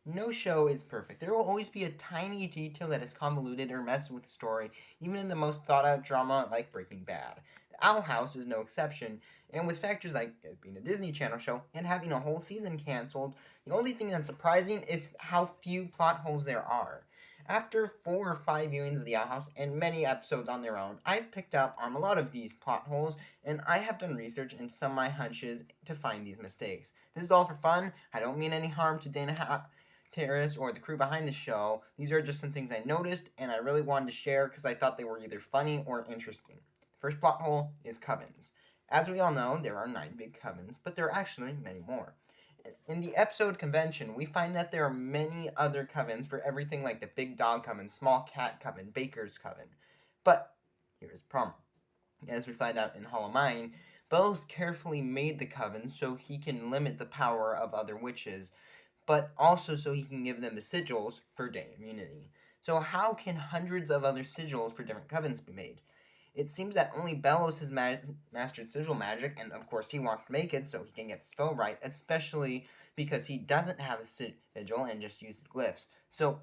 No show is perfect. There will always be a tiny detail that is convoluted or messes with the story, even in the most thought out drama like Breaking Bad. The Owl House is no exception, and with factors like it being a Disney Channel show and having a whole season canceled, the only thing that's surprising is how few plot holes there are. After 4 or 5 viewings of The Owl House and many episodes on their own, I've picked up on a lot of these plot holes, and I have done research into some of my hunches to find these mistakes. This is all for fun. I don't mean any harm to Dana Terrace or the crew behind the show. These are just some things I noticed and I really wanted to share because I thought they were either funny or interesting. The first plot hole is Covens. As we all know, there are 9 big covens, but there are actually many more. In the episode convention, we find that there are many other covens for everything like the big dog coven, small cat coven, baker's coven. But here's the problem. As we find out in Hollow Mine, Bellows carefully made the coven so he can limit the power of other witches, but also so he can give them the sigils for day immunity. So how can hundreds of other sigils for different covens be made? It seems that only Bellows has mastered sigil magic, and of course he wants to make it so he can get the spell right, especially because he doesn't have a sigil and just uses glyphs. So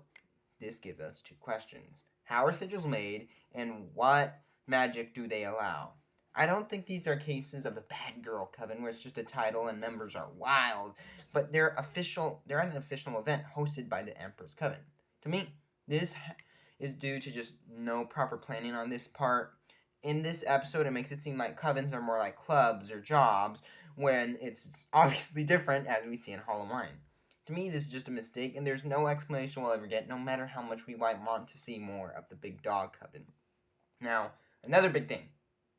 this gives us 2 questions. How are sigils made, and what magic do they allow? I don't think these are cases of the Bad Girl Coven where it's just a title and members are wild, but they're an official event hosted by the Emperor's Coven. To me, this is due to just no proper planning on this part. In this episode, it makes it seem like covens are more like clubs or jobs, when it's obviously different, as we see in Hollow Mine. To me, this is just a mistake, and there's no explanation we'll ever get, no matter how much we might want to see more of the Big Dog Coven. Now, another big thing,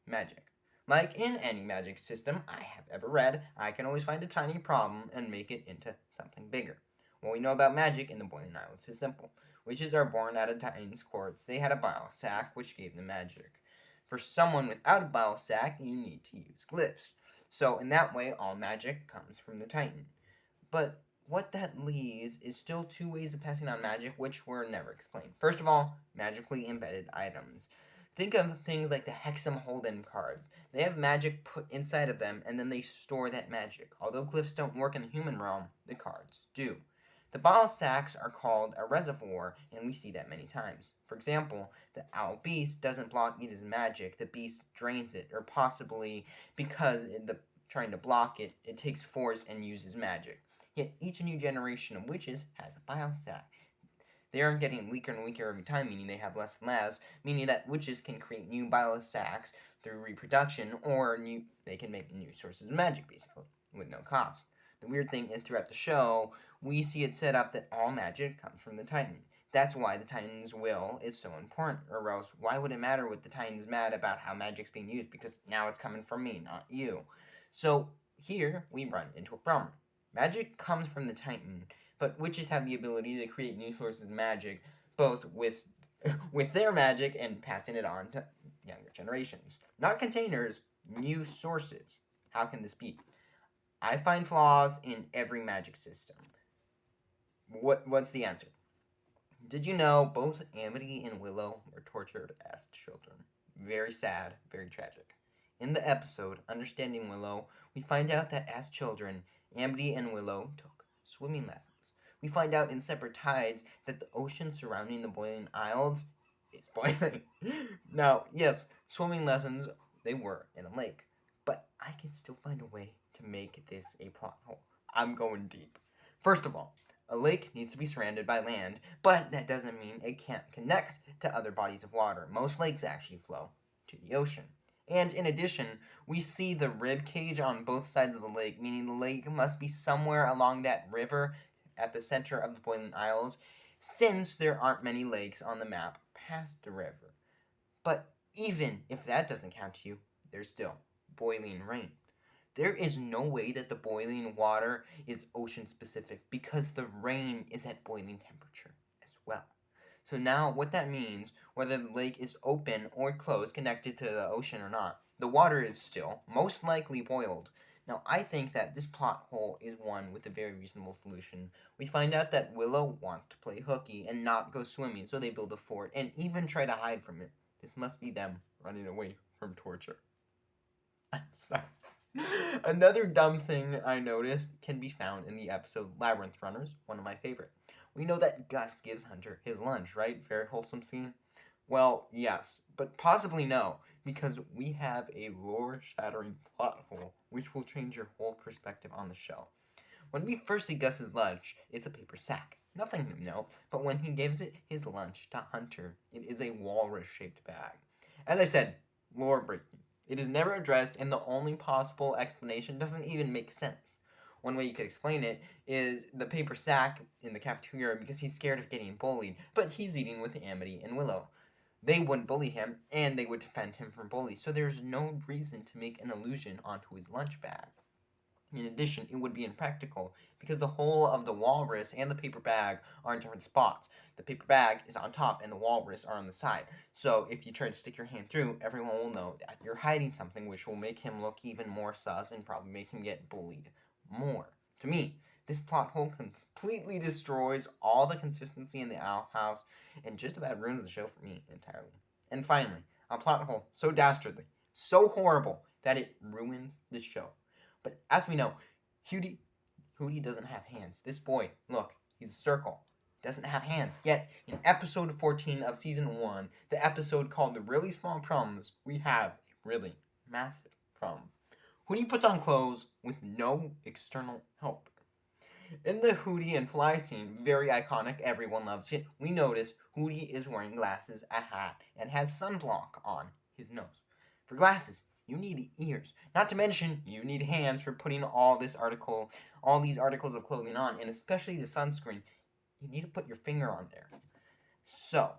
magic. Like in any magic system I have ever read, I can always find a tiny problem and make it into something bigger. What we know about magic in the Boiling Islands is simple. Witches are born out of Titan's courts. They had a bile sac, which gave them magic. For someone without a bile sac, you need to use glyphs. So in that way, all magic comes from the Titan. But what that leaves is still 2 ways of passing on magic which were never explained. First of all, magically embedded items. Think of things like the Hexam Holden cards. They have magic put inside of them, and then they store that magic. Although glyphs don't work in the human realm, the cards do. The bottle sacks are called a reservoir, and we see that many times. For example, the owl beast doesn't block Ida's magic, the beast drains it, or possibly because trying to block it, it takes force and uses magic. Yet each new generation of witches has a bile sac. They aren't getting weaker and weaker every time, meaning they have less and less, meaning that witches can create new bile sacs through reproduction, or they can make new sources of magic, basically, with no cost. The weird thing is, throughout the show, we see it set up that all magic comes from the Titan. That's why the Titan's will is so important, or else why would it matter what the Titan's mad about how magic's being used, because now it's coming from me, not you. So here we run into a problem. Magic comes from the Titan, but witches have the ability to create new sources of magic, both with with their magic and passing it on to younger generations. Not containers, new sources. How can this be? I find flaws in every magic system. What's the answer? Did you know both Amity and Willow were tortured as children? Very sad, very tragic. In the episode Understanding Willow, we find out that as children, Amity and Willow took swimming lessons. We find out in Separate Tides that the ocean surrounding the Boiling Isles is boiling. Now, yes, swimming lessons, they were in a lake. But I can still find a way to make this a plot hole. I'm going deep. First of all, a lake needs to be surrounded by land, but that doesn't mean it can't connect to other bodies of water. Most lakes actually flow to the ocean. And in addition, we see the rib cage on both sides of the lake, meaning the lake must be somewhere along that river at the center of the Boiling Isles, since there aren't many lakes on the map past the river. But even if that doesn't count to you, there's still boiling rain. There is no way that the boiling water is ocean specific because the rain is at boiling temperature as well. So now what that means, whether the lake is open or closed, connected to the ocean or not, the water is still most likely boiled. Now I think that this plot hole is one with a very reasonable solution. We find out that Willow wants to play hooky and not go swimming, so they build a fort and even try to hide from it. This must be them running away from torture. Stop. Another dumb thing I noticed can be found in the episode Labyrinth Runners, one of my favorite. We know that Gus gives Hunter his lunch, right? Very wholesome scene. Well, yes, but possibly no, because we have a lore-shattering plot hole, which will change your whole perspective on the show. When we first see Gus's lunch, it's a paper sack. Nothing new, no, but when he gives it his lunch to Hunter, it is a walrus-shaped bag. As I said, lore breaking. It is never addressed, and the only possible explanation doesn't even make sense. One way you could explain it is the paper sack in the cafeteria because he's scared of getting bullied, but he's eating with Amity and Willow. They wouldn't bully him, and they would defend him from bullies, so there's no reason to make an allusion onto his lunch bag. In addition, it would be impractical because the whole of the walrus and the paper bag are in different spots. The paper bag is on top and the walrus are on the side. So if you try to stick your hand through, everyone will know that you're hiding something, which will make him look even more sus and probably make him get bullied more. To me, this plot hole completely destroys all the consistency in the Owl House and just about ruins the show for me entirely. And finally, a plot hole so dastardly, so horrible, that it ruins the show. But as we know, Hootie doesn't have hands. This boy, look, he's a circle. Doesn't have hands. Yet, in episode 14 of season 1, the episode called The Really Small Problems, we have a really massive problem. Hootie puts on clothes with no external help. In the Hootie and Fly scene, very iconic, everyone loves it, we notice Hootie is wearing glasses, a hat, and has sunblock on his nose. For glasses, you need ears. Not to mention, you need hands for putting all these articles of clothing on, and especially the sunscreen. You need to put your finger on there. So,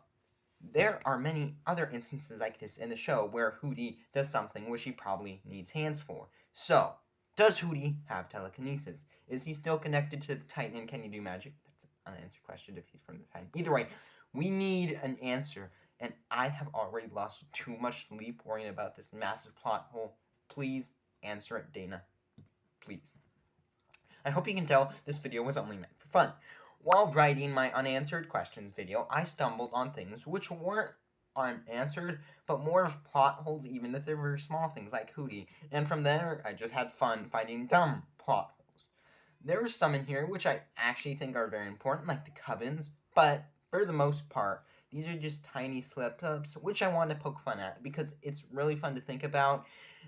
there are many other instances like this in the show where Hootie does something which he probably needs hands for. So, does Hootie have telekinesis? Is he still connected to the Titan and can he do magic? That's an unanswered question if he's from the Titan. Either way, we need an answer, and I have already lost too much sleep worrying about this massive plot hole. Please answer it, Dana. Please. I hope you can tell this video was only meant for fun. While writing my unanswered questions video, I stumbled on things which weren't unanswered, but more of plot holes even if they were small things like Hootie, and from there I just had fun finding dumb plot holes. There are some in here which I actually think are very important, like the Covens, but for the most part, these are just tiny slip-ups, which I want to poke fun at, because it's really fun to think about,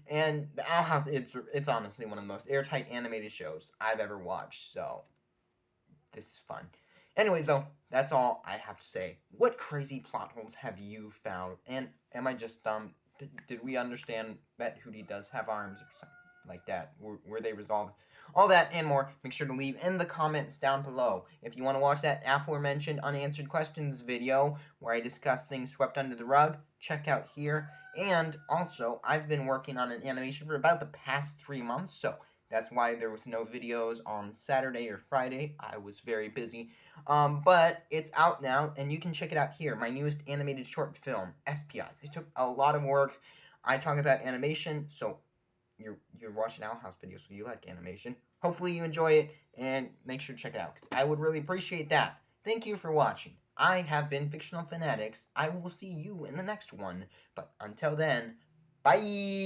and the Owl House, it's honestly one of the most airtight animated shows I've ever watched, so this is fun. Anyways, though, that's all I have to say. What crazy plot holes have you found, and am I just dumb? Did we understand that Hootie does have arms or something like that? Were they resolved? All that and more, make sure to leave in the comments down below. If you want to watch that aforementioned unanswered questions video where I discuss things swept under the rug, check out here. And also, I've been working on an animation for about the past 3 months, so that's why there was no videos on Saturday or Friday. I was very busy. But it's out now, and you can check it out here. My newest animated short film, SPIs. It took a lot of work. I talk about animation, so you're watching Owl House videos, so you like animation. Hopefully you enjoy it, and make sure to check it out, because I would really appreciate that. Thank you for watching. I have been Fictional Fanatics. I will see you in the next one. But until then, bye!